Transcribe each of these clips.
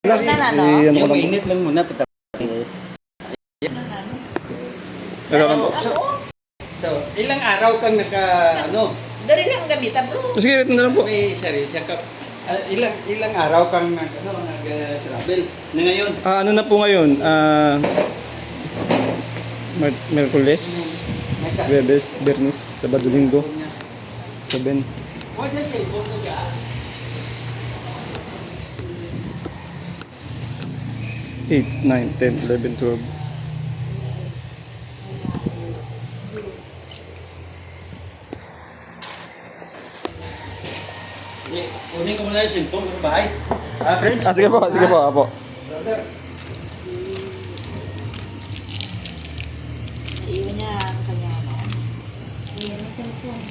Lang, Na, no? ano ko Yung lang. init lang muna. So, So, ilang araw kang Dari lang gamitan, bro. sige, ito na lang po. may sarili siya ka, ilang araw kang nag-travel na ngayon? Ano na po ngayon? Merkules, Webes, Bernis, Sabado, Linggo, 7. 8, 9, 10, 11, 12. Kunin ko muna yung cellphone sa bahay. Friend? Sige po, apo. Brother. Iwan niya ang kanya, no? Iwan ang cellphone.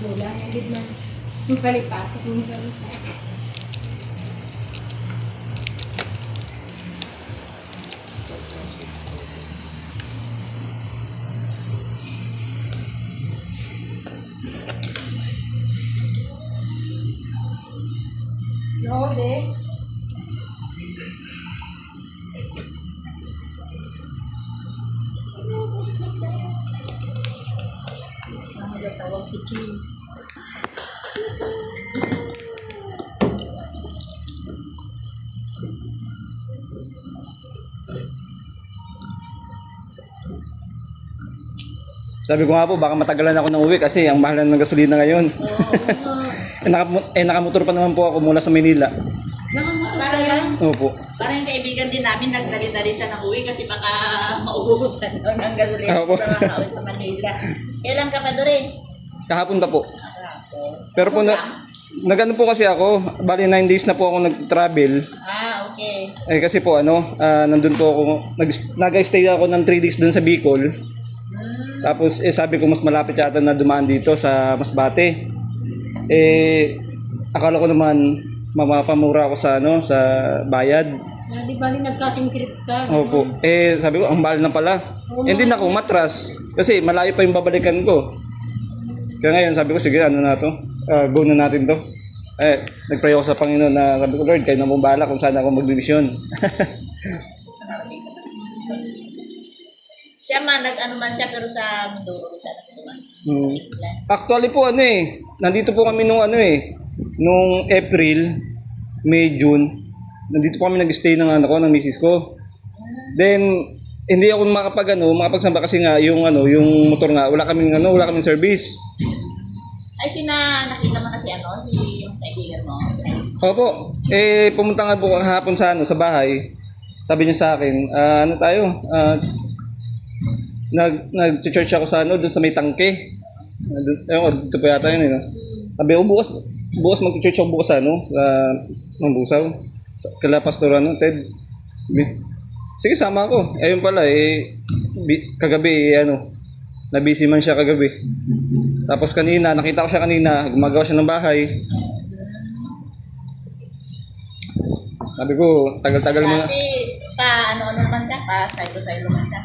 Wala, hindi man. Palipat. No, de. Tawag si Chin. Sabi ko nga po, baka matagalan ako ng uwi kasi ang mahal na ng gasolina ngayon. Nakamotor pa naman po ako mula sa Manila. Parang Opo. yung kaibigan din namin nagdali-dali siya ng uwi kasi baka maubusan daw ng gasolina Opo. sa mga kauwi sa Manila. Kailan ka pa doon eh? Kahapon pa po. Pero po, nag-ano po kasi ako, bali 9 days na po ako nag-travel. Okay. Kasi po nandun po ako, nag-stay ako ng 3 days dun sa Bicol. Tapos sabi ko mas malapit yata na dumaan dito sa Masbate. Akala ko naman mapapamura ako sa sa bayad. Di ba nag-cutting trip ka? Opo. Sabi ko ang mahal na pala. Hindi na ako matras kasi malayo pa yung babalikan ko. Kaya ngayon sabi ko sige na to. Go na natin to. Nagpray ako sa Panginoon na sabi ko Lord, kayo na mong bahala kung saan ako magdimisyon. Siya man, nag-ano man siya pero sa Mindoro kita na sa Duman. Actually po nandito po kami nung April, May, June. Nandito po kami nag-stay ng misis ko. Then hindi ako makapagsamba kasi nga yung motor nga wala kaming service. Ay, nakita mo na si yung kaibigan mo? Opo. Pumunta nga po hapon sa bahay. Sabi niya sa akin, nag-church ako sa doon sa may tangke. Dito po yata yun no? Sabi ko bukas mag-church ako bukas sa Mambusaw. Kala Pastor Ted. Sige, sama ako. Ayun pala kagabi na-busy man siya kagabi. Tapos nakita ko siya kanina, gumagawa siya ng bahay. Sabi ko, tagal-tagal mo na. Dati, ano naman siya, silo-silo man siya,